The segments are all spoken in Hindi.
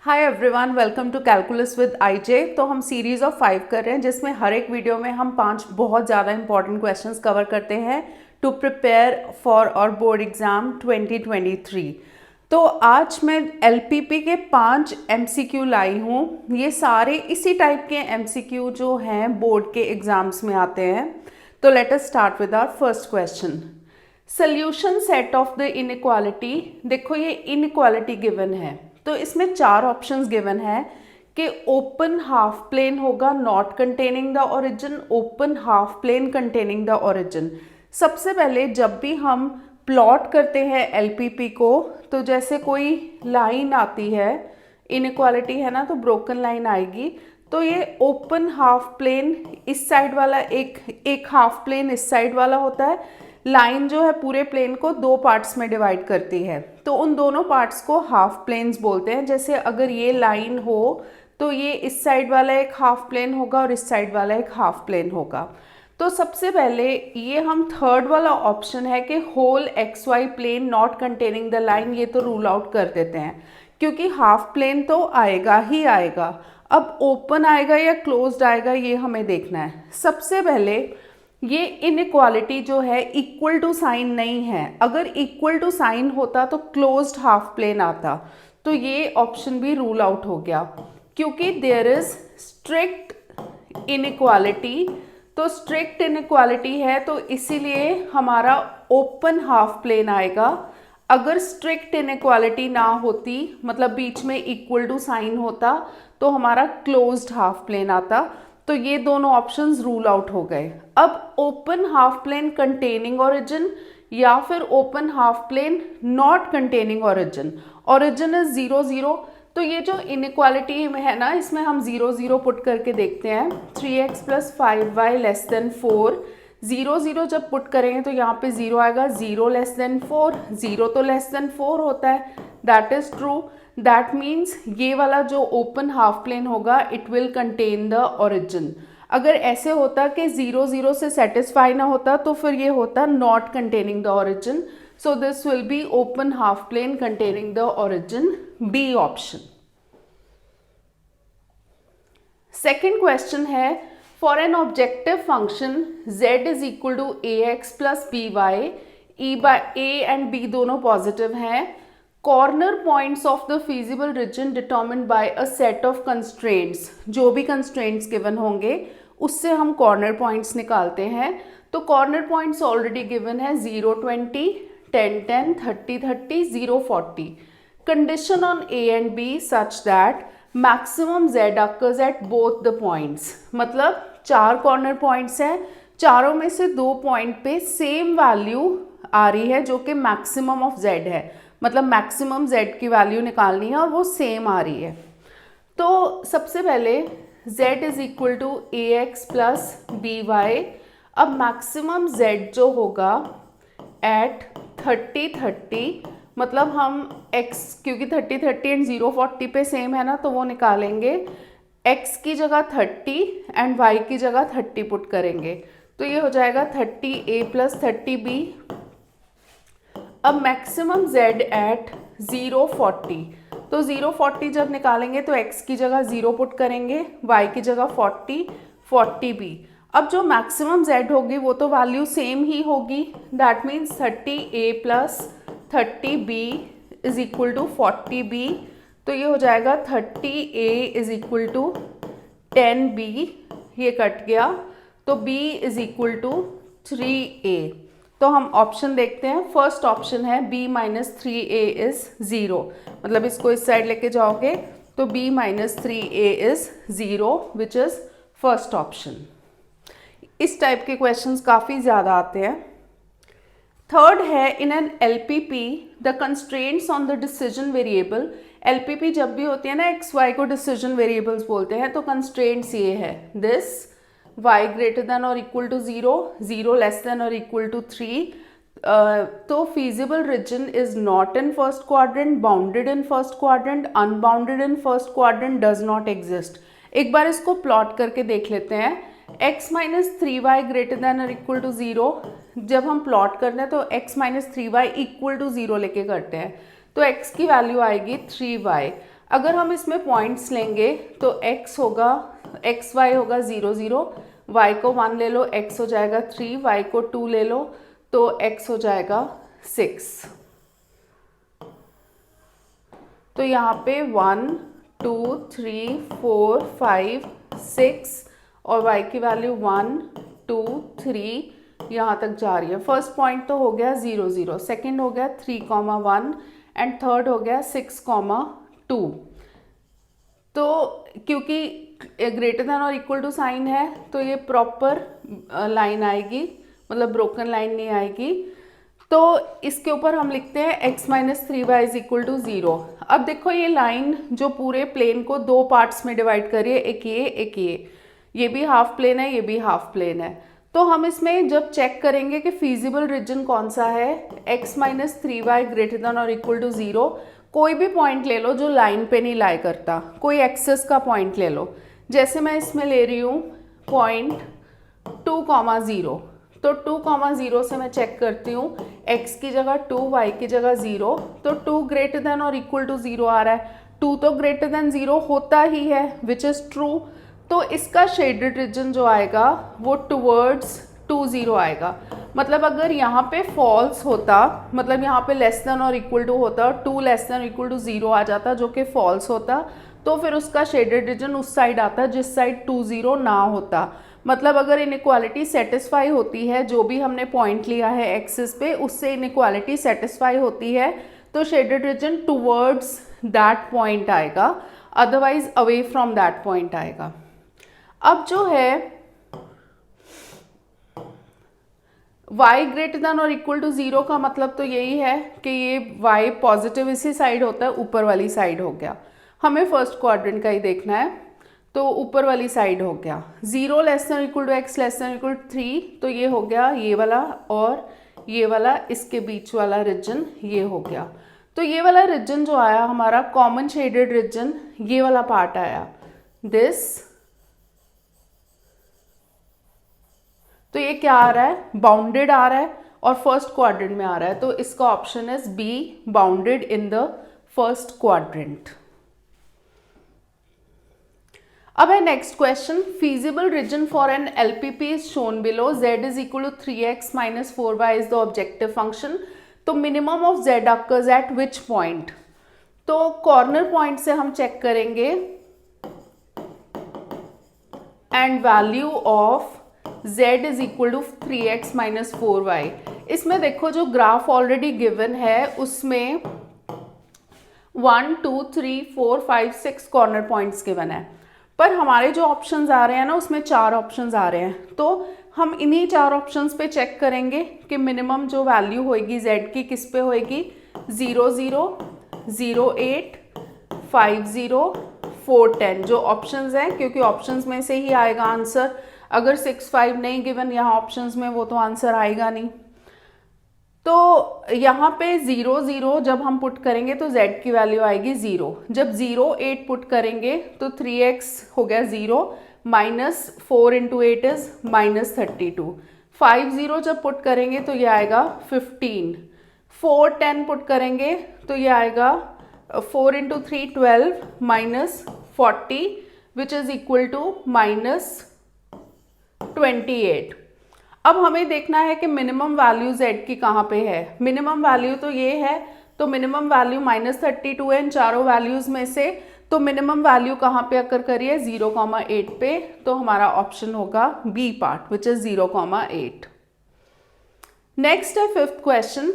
Hi everyone, welcome to calculus with IJ. तो हम सीरीज ऑफ 5 कर रहे हैं जिसमें हर एक वीडियो में हम 5 बहुत ज़्यादा इंपॉर्टेंट क्वेश्चंस कवर करते हैं टू प्रिपेयर फॉर और बोर्ड एग्जाम 2023। तो आज मैं एलपीपी के 5 एमसीक्यू लाई हूँ। ये सारे इसी टाइप के एमसीक्यू जो हैं बोर्ड के एग्जाम्स में आते हैं। तो let us start with our first question. Solution set of the inequality. देखो ये इनइक्वालिटी गिवन है, तो इसमें 4 ऑप्शंस गिवन है कि ओपन हाफ प्लेन होगा not containing the origin, open half plane containing the origin. सबसे पहले जब भी हम प्लॉट करते हैं एलपीपी को, तो जैसे कोई लाइन आती है, इनइक्वालिटी है ना, तो ब्रोकन लाइन आएगी। तो ये ओपन हाफ प्लेन इस साइड वाला, एक हाफ प्लेन इस साइड वाला होता है। लाइन जो है पूरे प्लेन को 2 पार्ट्स में डिवाइड करती है, तो उन दोनों पार्ट्स को हाफ प्लेन्स बोलते हैं। जैसे अगर ये लाइन हो तो ये इस साइड वाला एक हाफ प्लेन होगा और इस साइड वाला एक हाफ प्लेन होगा। तो सबसे पहले ये हम थर्ड वाला ऑप्शन है कि whole x y plane not containing the line, ये तो रूल आउट कर देते हैं क्योंकि हाफ प्लेन तो आएगा ही आएगा। अब ओपन आएगा या क्लोज्ड आएगा ये हमें देखना है। सबसे पहले ये इनइक्वालिटी जो है इक्वल टू साइन नहीं है। अगर इक्वल टू साइन होता तो क्लोज्ड हाफ प्लेन आता, तो ये ऑप्शन भी रूल आउट हो गया क्योंकि देयर इज स्ट्रिक्ट इनइक्वालिटी। तो स्ट्रिक्ट इनइक्वालिटी है तो इसीलिए हमारा ओपन हाफ प्लेन आएगा। अगर स्ट्रिक्ट इनइक्वालिटी ना होती, मतलब बीच में इक्वल टू साइन होता, तो हमारा क्लोज्ड हाफ प्लेन आता। तो ये दोनों ऑप्शंस रूल आउट हो गए। अब open half plane containing origin या फिर open half plane not containing origin, origin is 0 0। तो ये जो इनइक्वालिटी में है ना, इसमें हम 0 0 पुट करके देखते हैं। 3x + 5y < 4, 0 0 जब पुट करेंगे तो यहाँ पे 0 आएगा। 0 < 4, 0 तो <4 होता है, that is true. That means ये वाला जो ओपन हाफ प्लेन होगा it will contain the origin. अगर ऐसे होता कि 0 0 से सेटिस्फाई ना होता तो फिर ये होता not containing the origin. So this will be open half plane containing the origin, b option. Second question है, for an objective function z = ax + by, a and b दोनों पॉजिटिव हैं। Corner points of the feasible region determined by a set of constraints. जो भी कंस्ट्रेंट्स गिवन होंगे उससे हम कॉर्नर पॉइंट्स निकालते हैं। तो कॉर्नर पॉइंट्स ऑलरेडी गिवन है 0 20, 10 10, 30 30, 0 40। Condition on a and b such that maximum z occurs at both the points. मतलब 4 कॉर्नर पॉइंट्स हैं, चारों में से 2 पॉइंट पे सेम वैल्यू आ रही है जो कि मैक्सिमम ऑफ z है। मतलब मैक्सिमम z की वैल्यू निकालनी है और वो सेम आ रही है। तो सबसे पहले z = ax + by। अब मैक्सिमम z जो होगा एट 30 30, मतलब हम x, क्योंकि 30 30 एंड 0 40 पे सेम है ना, तो वो निकालेंगे। x की जगह 30 एंड y की जगह 30 पुट करेंगे, तो ये हो जाएगा 30a + 30b। अब मैक्सिमम z एट 0 40, तो 0 40 जब निकालेंगे तो x की जगह 0 पुट करेंगे, y की जगह 40, 40b। अब जो मैक्सिमम z होगी वो तो वैल्यू सेम ही होगी। That means 30a + 30b = 40b। तो ये हो जाएगा 30a = 10b, ये कट गया, तो b = 3a। तो हम ऑप्शन देखते हैं। फर्स्ट ऑप्शन है b - 3a इज 0, मतलब इसको इस साइड लेके जाओगे तो b - 3a is 0 which is first option. इस टाइप के क्वेश्चंस काफ़ी ज़्यादा आते हैं। थर्ड है, in an LPP the constraints on the decision variable. LPP जब भी होती है ना, एक्स वाई को डिसीजन वेरिएबल्स बोलते हैं। तो कंस्ट्रेंट्स ये है, this y greater than or equal to 0, 0 less than or equal to 3। तो feasible region is not in first quadrant, bounded in first quadrant, unbounded in first quadrant, does not exist। एक बार इसको प्लॉट करके देख लेते हैं। x - 3y greater than or equal to 0, जब हम प्लॉट करते हैं तो x - 3y = 0 लेके करते हैं, तो x की वैल्यू आएगी 3y। अगर हम इसमें पॉइंट्स लेंगे तो x होगा, एक्स वाई होगा 0 0, y को 1 ले लो x हो जाएगा 3, y को 2 ले लो तो x हो जाएगा 6। तो यहाँ पे 1 2 3 4 5 6 और y की वैल्यू 1 2 3 यहाँ तक जा रही है। फर्स्ट पॉइंट तो हो गया 0 0, सेकेंड हो गया 3, 1 एंड थर्ड हो गया 6, 2। तो क्योंकि ग्रेटर देन और इक्वल टू साइन है तो ये प्रॉपर लाइन आएगी, मतलब ब्रोकन लाइन नहीं आएगी। तो इसके ऊपर हम लिखते हैं x minus 3y is equal to 0। अब देखो ये लाइन जो पूरे प्लेन को दो पार्ट्स में डिवाइड कर रही है, एक ये भी हाफ प्लेन है, ये भी हाफ प्लेन है। तो हम इसमें जब चेक करेंगे कि फीजिबल रीजन कौन सा है, x minus 3y greater than और इक्वल टू 0, कोई भी पॉइंट ले लो जो लाइन पे नहीं लाई करता, कोई एक्सेस का पॉइंट ले लो। जैसे मैं इसमें ले रही हूँ पॉइंट 2, 0, तो 2, 0 से मैं चेक करती हूँ x की जगह 2, y की जगह 0, तो 2 ग्रेटर देन और इक्वल टू 0 आ रहा है। 2 तो ग्रेटर देन 0 होता ही है, विच इज़ ट्रू। तो इसका शेडेड रीजन जो आएगा वो टुवर्ड्स 2 0 आएगा। मतलब अगर यहाँ पे फॉल्स होता, मतलब यहाँ पे लेस देन और इक्वल टू होता, 2 लेस देन और इक्वल टू 0 आ जाता जो कि फॉल्स होता, तो फिर उसका शेडेड रीजन उस साइड आता जिस साइड 2 0 ना होता। मतलब अगर इनइक्वालिटी सेटिस्फाई होती है, जो भी हमने पॉइंट लिया है एक्सिस पे उससे इनइक्वालिटी सेटिस्फाई होती है, तो shaded region towards that point आएगा, otherwise away from that point आएगा। अब जो है y ग्रेटर देन और इक्वल टू 0 का मतलब तो यही है कि ये y पॉजिटिव इसी साइड होता है, ऊपर वाली साइड हो गया। हमें फर्स्ट क्वाड्रेंट का ही देखना है, तो ऊपर वाली साइड हो गया। 0 less than equal to x less than equal to 3, तो ये हो गया ये वाला, और ये वाला इसके बीच वाला रीजन ये हो गया। तो ये वाला रीजन जो आया हमारा कॉमन शेडेड रीजन, ये वाला पार्ट आया दिस। तो ये क्या आ रहा है, बाउंडेड आ रहा है और फर्स्ट क्वाड्रेंट में आ रहा है, तो इसका option is b, bounded in the first quadrant. अब है next question, feasible region for an LPP is shown below, z is equal to 3x minus 4y is the objective function. तो minimum of z occurs at which point. तो कॉर्नर पॉइंट से हम चेक करेंगे and value of z is equal to 3x minus 4y। इसमें देखो जो ग्राफ ऑलरेडी गिवन है उसमें 1 2 3 4 5 6 कॉर्नर पॉइंट्स गिवन है, पर हमारे जो ऑप्शंस आ रहे हैं ना उसमें 4 ऑप्शंस आ रहे हैं। तो हम इन्हीं 4 ऑप्शंस पे चेक करेंगे कि मिनिमम जो वैल्यू होएगी z की किस पे होएगी, 0 0 0 8 5 0 4 10 जो ऑप्शंस हैं, क्योंकि ऑप्शंस में से ही आएगा आंसर। अगर 6 5 नहीं गिवन यहाँ ऑप्शंस में, वो तो आंसर आएगा नहीं। तो यहाँ पे 0 0 जब हम पुट करेंगे तो z की वैल्यू आएगी 0। जब 0 8 पुट करेंगे तो 3x हो गया 0, माइनस 4 इंटू 8 इज माइनस 32। 5 0 जब पुट करेंगे तो ये आएगा 15। 4 10 पुट करेंगे तो ये आएगा 4 into 3 12 minus 40 which is equal to minus 28। अब हमें देखना है कि मिनिमम वैल्यू z की कहाँ पे है। मिनिमम वैल्यू तो ये है, तो मिनिमम वैल्यू माइनस 32 है इन चारों वैल्यूज में से। तो मिनिमम वैल्यू कहाँ पे अकर करी है, 0,8 पे। तो हमारा ऑप्शन होगा b part which is 0,8। Next है fifth question,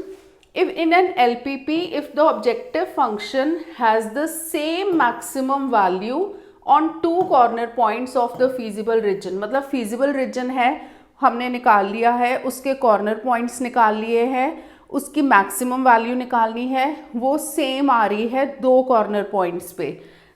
if in an LPP if the objective function has the same maximum value on two corner points of the feasible region, मतलब feasible region है हमने निकाल लिया है, उसके कॉर्नर पॉइंट्स निकाल लिए हैं, उसकी मैक्सिमम वैल्यू निकालनी है, वो सेम आ रही है दो कॉर्नर पॉइंट्स पे।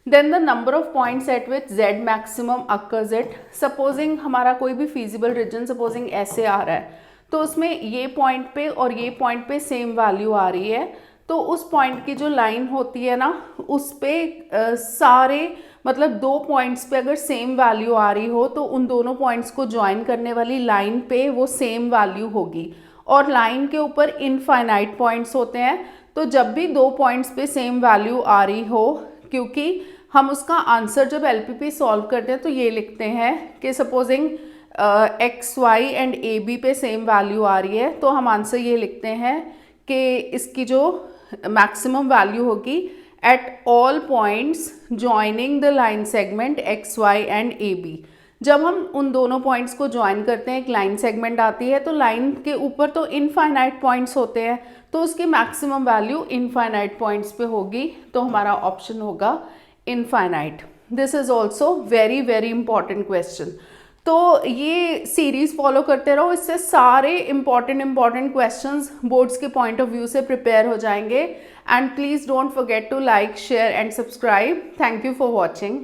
Then the number of points at which z maximum occurs it. Supposing हमारा कोई भी फीजिबल रीजन सपोजिंग ऐसे आ रहा है, तो उसमें ये पॉइंट पे और ये पॉइंट पे सेम वैल्यू आ रही है, तो उस पॉइंट की जो लाइन होती है ना उस पे सारे मतलब दो पॉइंट्स पे अगर सेम वैल्यू आ रही हो तो उन दोनों पॉइंट्स को ज्वाइन करने वाली लाइन पे वो सेम वैल्यू होगी। और लाइन के ऊपर इनफाइनाइट पॉइंट्स होते हैं, तो जब भी दो पॉइंट्स पे सेम वैल्यू आ रही हो क्योंकि हम उसका आंसर जब LPP सॉल्व करते हैं तो ये लिखते हैं कि supposing x y and a b पे सेम वैल्यू आ रही है, तो हम आंसर ये लिखते हैं कि इसकी जो मैक्सिमम वैल्यू होगी at all points joining the line segment x y and a b. जब हम उन दोनों पॉइंट्स को ज्वाइन करते हैं, एक लाइन सेगमेंट आती है, तो लाइन के ऊपर तो इनफाइनाइट पॉइंट्स होते हैं, तो उसकी मैक्सिमम वैल्यू इनफाइनाइट पॉइंट्स पे होगी, तो हमारा ऑप्शन होगा infinite. This is also very very important question. तो ये सीरीज फॉलो करते रहो, इससे सारे इंपॉर्टेंट क्वेश्चंस बोर्ड्स के पॉइंट ऑफ व्यू से प्रिपेयर हो जाएंगे। And please don't forget to like, share and subscribe. Thank you for watching.